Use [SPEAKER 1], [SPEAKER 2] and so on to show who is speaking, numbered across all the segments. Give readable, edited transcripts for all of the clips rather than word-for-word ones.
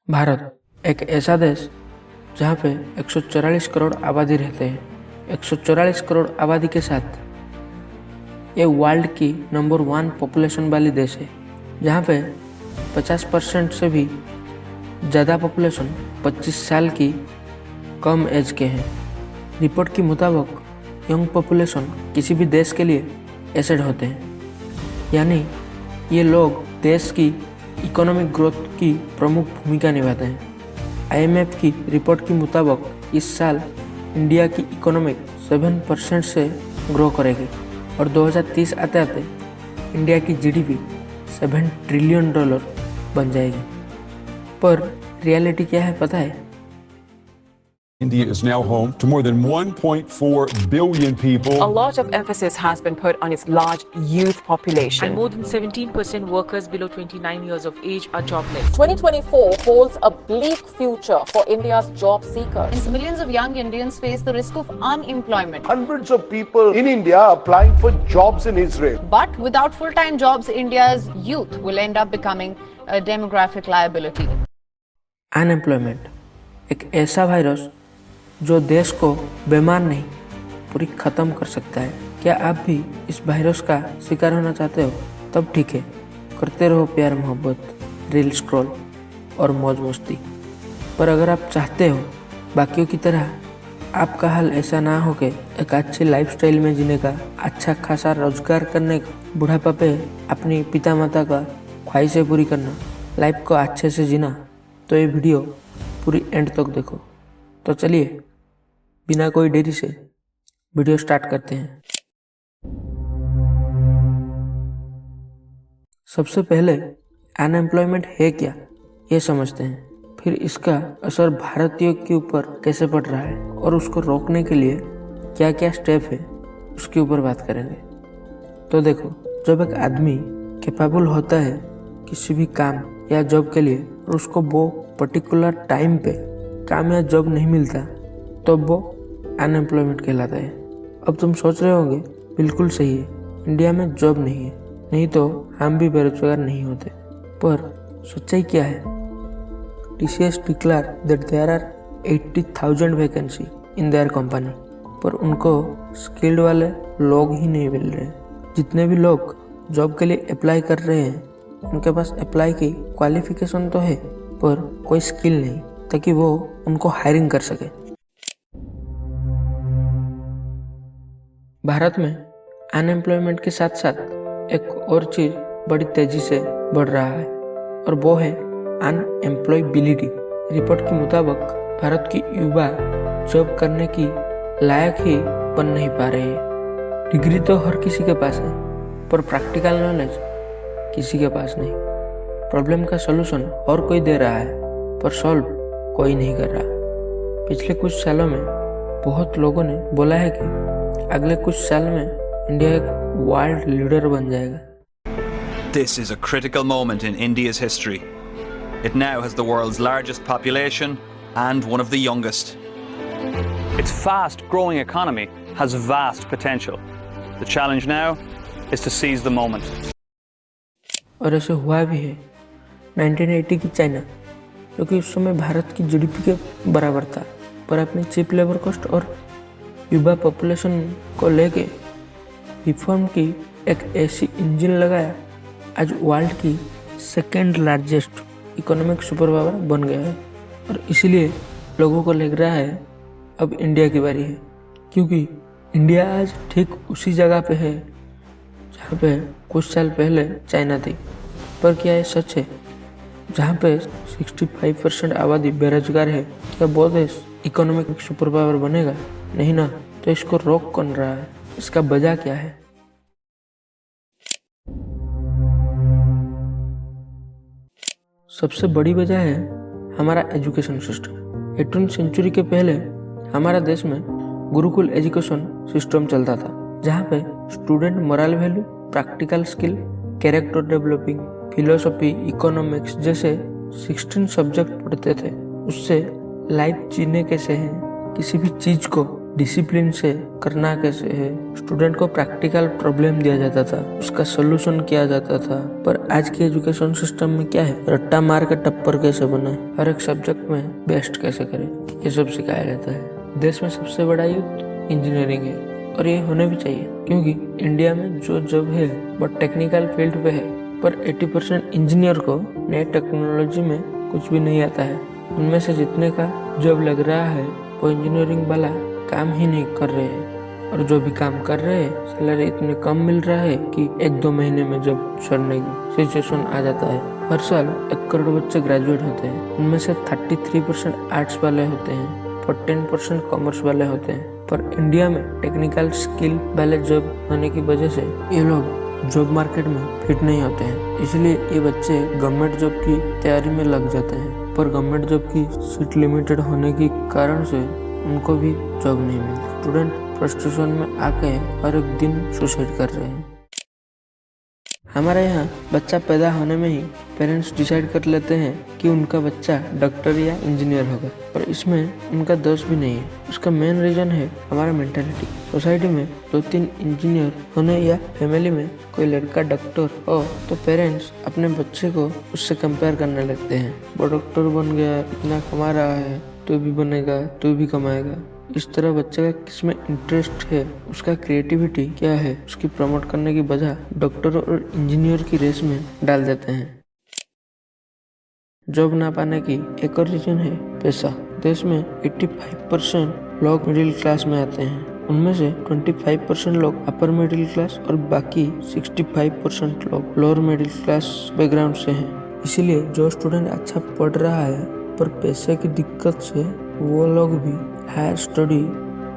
[SPEAKER 1] भारत एक ऐसा देश जहाँ पे 144 करोड़ आबादी रहते हैं। 144 करोड़ आबादी के साथ ये वर्ल्ड की नंबर 1 पॉपुलेशन वाली देश है, जहाँ पे 50% से भी ज़्यादा पॉपुलेशन 25 साल की कम एज के हैं। रिपोर्ट के मुताबिक यंग पॉपुलेशन किसी भी देश के लिए एसेट होते हैं, यानी ये लोग देश की इकोनॉमिक ग्रोथ की प्रमुख भूमिका निभाते हैं। IMF की रिपोर्ट के मुताबिक इस साल इंडिया की इकोनॉमिक 7% से ग्रो करेगी और 2030 आते आते इंडिया की GDP $7 ट्रिलियन बन जाएगी। पर रियलिटी क्या है पता है?
[SPEAKER 2] India is now home to more than 1.4 billion people.
[SPEAKER 3] A lot of emphasis has been put on its large youth population.
[SPEAKER 4] And more than 17% workers below 29 years of age are jobless.
[SPEAKER 3] 2024 holds a bleak future for India's job seekers.
[SPEAKER 5] As millions of young Indians face the risk of unemployment.
[SPEAKER 6] Hundreds of people in India applying for jobs in Israel.
[SPEAKER 5] But without full-time jobs, India's youth will end up becoming a demographic liability.
[SPEAKER 1] Unemployment एक ऐसा virus जो देश को बीमार नहीं पूरी ख़त्म कर सकता है। क्या आप भी इस वायरस का शिकार होना चाहते हो? तब ठीक है, करते रहो प्यार मोहब्बत, रील स्क्रॉल और मौज मस्ती। पर अगर आप चाहते हो बाकियों की तरह आपका हाल ऐसा ना हो कि एक अच्छी लाइफस्टाइल में जीने का, अच्छा खासा रोजगार करने का, बुढ़ापा पे अपनी पिता माता का ख्वाहिशें पूरी करना, लाइफ को अच्छे से जीना, तो ये वीडियो पूरी एंड तक देखो। तो चलिए बिना कोई देरी से वीडियो स्टार्ट करते हैं। सबसे पहले अनएम्प्लॉयमेंट है क्या ये समझते हैं, फिर इसका असर भारतीयों के ऊपर कैसे पड़ रहा है और उसको रोकने के लिए क्या क्या स्टेप है उसके ऊपर बात करेंगे। तो देखो, जब एक आदमी कैपेबल होता है किसी भी काम या जॉब के लिए और उसको वो पर्टिकुलर टाइम पे काम या जॉब नहीं मिलता तो वो अनएम्प्लॉयमेंट कहलाता है। अब तुम सोच रहे होंगे बिल्कुल सही है, इंडिया में जॉब नहीं है, नहीं तो हम भी बेरोजगार नहीं होते। पर सच्चाई क्या है? TCS declare that there are 80,000 vacancy in their company, पर उनको स्किल्ड वाले लोग ही नहीं मिल रहे। जितने भी लोग जॉब के लिए अप्लाई कर रहे हैं उनके पास अप्लाई की क्वालिफिकेशन तो है पर कोई स्किल नहीं ताकि वो उनको हायरिंग कर सके। भारत में अनएम्प्लॉयमेंट के साथ साथ एक और चीज बड़ी तेजी से बढ़ रहा है और वो है अनएम्प्लॉयबिलिटी। रिपोर्ट के मुताबिक भारत की युवा जॉब करने की लायक ही बन नहीं पा रही है। डिग्री तो हर किसी के पास है पर प्रैक्टिकल नॉलेज किसी के पास नहीं। प्रॉब्लम का सलूशन और कोई दे रहा है पर सॉल्व कोई नहीं कर रहा। पिछले कुछ सालों में बहुत लोगों ने बोला है कि अगले कुछ साल में इंडिया एक वर्ल्ड लीडर बन जाएगा।
[SPEAKER 7] This is a critical moment in India's history. It now has the world's largest population and one of the youngest.
[SPEAKER 8] Its fast-growing economy has vast potential. The challenge now is to seize the moment.
[SPEAKER 1] और ऐसे हुआ भी है। 1980 की China, जो कि उस समय भारत की GDP के बराबर था, पर अपनी चीप लेबर कॉस्ट और युवा पॉपुलेशन को लेके रिफॉर्म की एक ऐसी इंजन लगाया, आज वर्ल्ड की second largest economic super power बन गया है। और इसीलिए लोगों को लग रहा है अब इंडिया की बारी है, क्योंकि इंडिया आज ठीक उसी जगह पे है जहाँ पे कुछ साल पहले चाइना थी। पर क्या ये सच है? जहाँ पे 65% आबादी बेरोजगार है, क्या वो देश इकोनॉमिक सुपर पावर बनेगा? नहीं ना। तो इसको रोक कौन रहा है? इसका वजह क्या है? सबसे बड़ी वजह है हमारा एजुकेशन सिस्टम। 18वीं सेंचुरी के पहले हमारा देश में गुरुकुल एजुकेशन सिस्टम चलता था, जहाँ पे student moral value, practical skill, character developing, philosophy, economics जैसे 16 सब्जेक्ट पढ़ते थे। उससे लाइफ जीने कैसे हैं, किसी भी चीज को डिसिप्लिन से करना कैसे है, स्टूडेंट को प्रैक्टिकल प्रॉब्लम दिया जाता था, उसका सोल्यूशन किया जाता था। पर आज के एजुकेशन सिस्टम में क्या है, रट्टा मार के टप्पर कैसे बने, हर एक सब्जेक्ट में बेस्ट कैसे करें, ये सब सिखाया जाता है। देश में सबसे बड़ा युद्ध इंजीनियरिंग है और ये होने भी चाहिए, क्योंकि इंडिया में जो जॉब है वो टेक्निकल फील्ड पे है, पर 80% इंजीनियर को नए टेक्नोलॉजी में कुछ भी नहीं आता है। उनमें से जितने का जॉब लग रहा है वो इंजीनियरिंग वाला काम ही नहीं कर रहे हैं, और जो भी काम कर रहे हैं सैलरी इतने कम मिल रहा है कि 1-2 महीने में जॉब छोड़ने की सिचुएशन आ जाता है। हर साल 1 करोड़ बच्चे ग्रेजुएट होते हैं, उनमें से 33% आर्ट्स वाले होते हैं, 14% कॉमर्स वाले होते हैं। पर इंडिया में टेक्निकल स्किल वाले जॉब होने की वजह से ये लोग जॉब मार्केट में फिट नहीं होते हैं, इसलिए ये बच्चे गवर्नमेंट जॉब की तैयारी में लग जाते हैं। पर गवर्नमेंट जॉब की सीट लिमिटेड होने के कारण से उनको भी जॉब नहीं मिलती। स्टूडेंट फ्रस्ट्रेशन में आके हर एक दिन सुसाइड कर रहे हैं। हमारे यहाँ बच्चा पैदा होने में ही पेरेंट्स डिसाइड कर लेते हैं कि उनका बच्चा डॉक्टर या इंजीनियर होगा, पर इसमें उनका दोष भी नहीं है। उसका मेन रीजन है हमारा मेंटालिटी। सोसाइटी में 2-3 इंजीनियर होने या फैमिली में कोई लड़का डॉक्टर हो तो पेरेंट्स अपने बच्चे को उससे कंपेयर करने लगते हैं। वो डॉक्टर बन गया, इतना कमा रहा है, तू भी बनेगा, तू भी कमाएगा। इस तरह बच्चे का किसमें इंटरेस्ट है, उसका क्रिएटिविटी क्या है, उसकी प्रमोट करने की बजाय डॉक्टर और इंजीनियर की रेस में डाल देते हैं। जॉब ना पाने की एक और रीजन है पैसा। देश में 85% लोग मिडिल क्लास में आते हैं, उनमें से 25% लोग अपर मिडिल क्लास और बाकी 65% लोग लोअर मिडिल क्लास बैकग्राउंड से हैं। इसीलिए जो स्टूडेंट अच्छा पढ़ रहा है पर पैसे की दिक्कत से वो लोग भी हायर स्टडी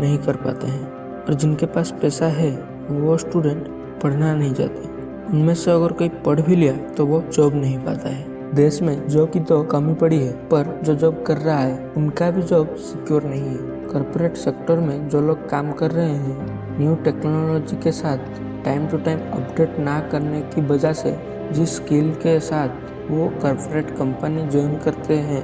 [SPEAKER 1] नहीं कर पाते हैं, और जिनके पास पैसा है वो स्टूडेंट पढ़ना नहीं चाहते। उनमें से अगर कोई पढ़ भी लिया तो वो जॉब नहीं पाता है। देश में जॉब की तो कमी पड़ी है, पर जो जॉब कर रहा है उनका भी जॉब सिक्योर नहीं है। कॉर्पोरेट सेक्टर में जो लोग काम कर रहे हैं, न्यू टेक्नोलॉजी के साथ टाइम टू टाइम अपडेट ना करने की वजह से जिस स्किल के साथ वो कॉर्पोरेट कंपनी ज्वाइन करते हैं,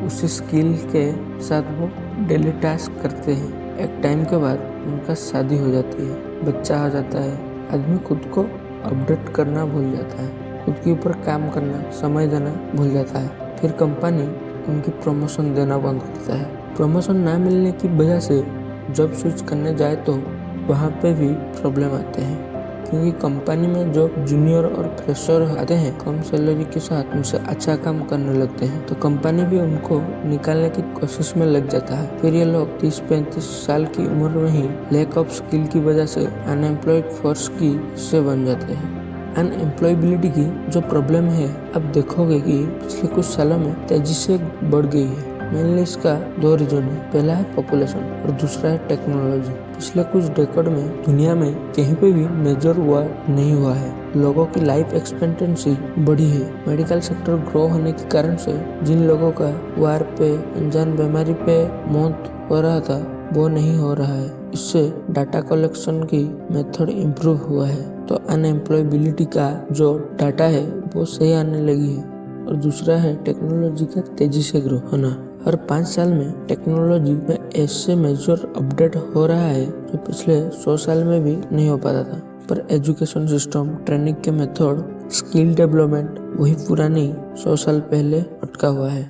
[SPEAKER 1] उसी स्किल के साथ वो डेली टास्क करते हैं। एक टाइम के बाद उनका शादी हो जाती है, बच्चा हो जाता है, आदमी खुद को अपडेट करना भूल जाता है, खुद के ऊपर काम करना, समय देना भूल जाता है। फिर कंपनी उनकी प्रमोशन देना बंद करता है। प्रमोशन ना मिलने की वजह से जॉब स्विच करने जाए तो वहाँ पे भी प्रॉब्लम आते हैं, क्योंकि कंपनी में जो जूनियर और फ्रेशर आते हैं कम सैलरी के साथ उनसे अच्छा काम करने लगते हैं, तो कंपनी भी उनको निकालने की कोशिश में लग जाता है। फिर ये लोग 30-35 साल की उम्र में ही लैक ऑफ स्किल की वजह से अनएम्प्लॉयड फोर्स की हिस्से बन जाते हैं। अनएम्प्लॉयबिलिटी की जो प्रॉब्लम है, अब देखोगे कि पिछले कुछ सालों में तेजी से बढ़ गई है। मेनली इसका 2 रीजन है, पहला है पॉपुलेशन और दूसरा है टेक्नोलॉजी। पिछले कुछ डेकेड में दुनिया में कहीं पे भी मेजर वॉर नहीं हुआ है, लोगों की लाइफ एक्सपेक्टेंसी बढ़ी है। मेडिकल सेक्टर ग्रो होने के कारण से जिन लोगों का वार पे, अनजान बीमारी पे मौत हो रहा था वो नहीं हो रहा है। इससे डाटा कलेक्शन की मेथड इम्प्रूव हुआ है, तो अनएम्प्लॉयबिलिटी का जो डाटा है वो सही आने लगी है। और दूसरा है टेक्नोलॉजी का तेजी से ग्रो होना। हर 5 साल में टेक्नोलॉजी में ऐसे मेजर अपडेट हो रहा है जो पिछले 100 साल में भी नहीं हो पाता था। पर एजुकेशन सिस्टम, ट्रेनिंग के मेथड, स्किल डेवलपमेंट वही पुरानी 100 साल पहले अटका हुआ है।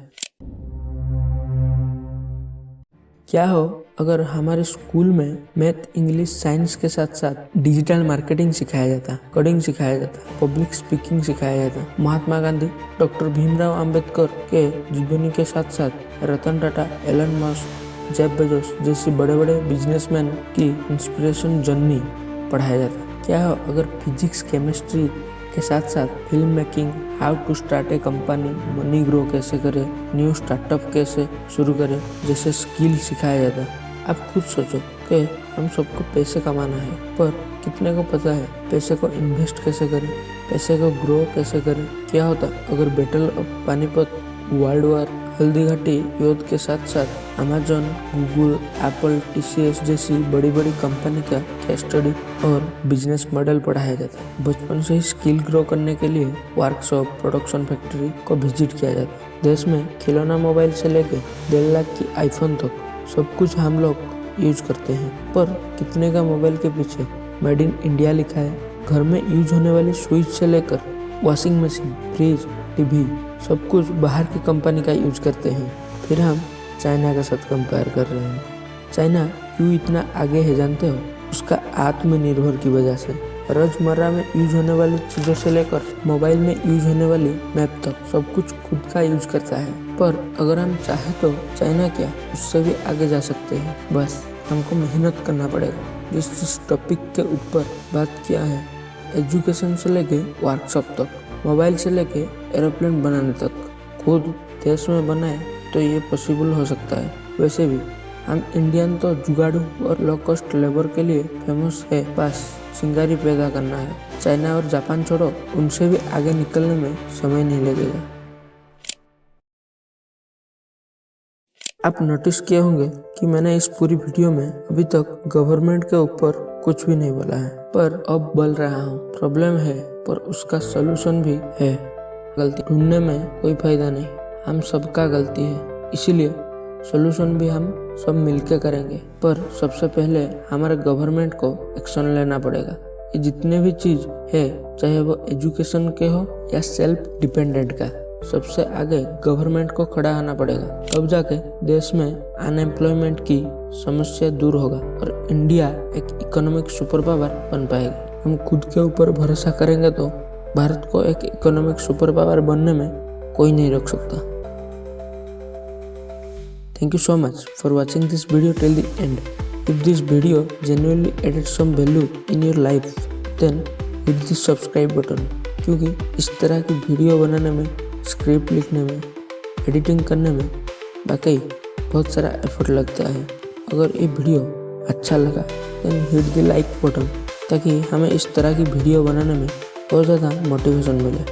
[SPEAKER 1] क्या हो अगर हमारे स्कूल में मैथ, इंग्लिश, साइंस के साथ साथ डिजिटल मार्केटिंग सिखाया जाता, कोडिंग सिखाया जाता, पब्लिक स्पीकिंग सिखाया जाता। महात्मा गांधी, डॉक्टर भीमराव अंबेडकर के जीवनी के साथ साथ Ratan Tata, Elon Musk, Jeff Bezos जैसे बड़े बड़े बिजनेसमैन की इंस्पिरेशन जर्नी पढ़ाया जाता। क्या हो अगर फिजिक्स, केमिस्ट्री के साथ साथ film making, how to start a company, money grow कैसे करें, न्यू स्टार्टअप कैसे शुरू करें जैसे स्किल सिखाया जाता। आप खुद सोचो कि हम सबको पैसे कमाना है, पर कितने को पता है पैसे को इन्वेस्ट कैसे करें, पैसे को ग्रो कैसे करें। क्या होता अगर battle of Panipat, world war, Haldi Ghati युद्ध के साथ साथ अमेजॉन, गूगल, एप्पल, TCS जैसी बड़ी बड़ी कंपनी का केस स्टडी और बिजनेस मॉडल पढ़ाया जाता। बचपन से ही स्किल ग्रो करने के लिए वर्कशॉप, प्रोडक्शन फैक्ट्री को विजिट किया जाता। देश में खिलौना मोबाइल से लेकर 1.5 लाख की आईफोन तक सब कुछ हम लोग यूज करते हैं, पर कितने का मोबाइल के पीछे मेड इन इंडिया लिखा है। घर में यूज होने वाली स्विच से लेकर वॉशिंग मशीन, फ्रिज, टीवी सब कुछ बाहर की कंपनी का यूज करते हैं। फिर हम चाइना के साथ कंपेयर कर रहे हैं। चाइना क्यों इतना आगे है जानते हो? उसका आत्मनिर्भर की वजह से। रोजमर्रा में यूज होने वाली चीज़ों से लेकर मोबाइल में यूज होने वाली मैप तक सब कुछ खुद का यूज करता है। पर अगर हम चाहे तो चाइना क्या, उससे भी आगे जा सकते हैं। बस हमको मेहनत करना पड़ेगा। जिस टॉपिक के ऊपर बात किया है, एजुकेशन से लेके वर्कशॉप तक, मोबाइल से लेके एरोप्लेन बनाने तक, खुद देश में बनाए तो ये पॉसिबल हो सकता है। वैसे भी हम इंडियन तो जुगाड़ू और लो कॉस्ट लेबर के लिए फेमस है। बस चिंगारी पैदा करना है। चाइना और जापान छोड़ो, उनसे भी आगे निकलने में समय नहीं लगेगा। आप नोटिस किए होंगे कि मैंने इस पूरी वीडियो में अभी तक गवर्नमेंट के ऊपर कुछ भी नहीं बोला है, पर अब बोल रहा हूँ। प्रॉब्लम है पर उसका सलूशन भी है। गलती ढूंढने में कोई फायदा नहीं, हम सबका गलती है, इसीलिए सलूशन भी हम सब मिलके करेंगे। पर सबसे पहले हमारे गवर्नमेंट को एक्शन लेना पड़ेगा। ये जितने भी चीज है, चाहे वो एजुकेशन के हो या सेल्फ डिपेंडेंट का, सबसे आगे गवर्नमेंट को खड़ा आना पड़ेगा। तब जाके देश में अनएम्प्लॉयमेंट की समस्या दूर होगा और इंडिया एक इकोनॉमिक सुपर पावर बन पाएगी। हम खुद के ऊपर भरोसा करेंगे तो भारत को एक इकोनॉमिक सुपर पावर बनने में कोई नहीं रोक सकता। Thank you so much for watching this video till the end. If this video genuinely added some value in your life, then hit the subscribe button, क्योंकि इस तरह की वीडियो बनाने में, स्क्रिप्ट लिखने में, एडिटिंग करने में वाकई बहुत सारा एफर्ट लगता है। अगर ये वीडियो अच्छा लगा then hit the like button, ताकि हमें इस तरह की वीडियो बनाने में बहुत ज़्यादा मोटिवेशन मिले।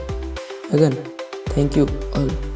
[SPEAKER 1] Again, thank you all.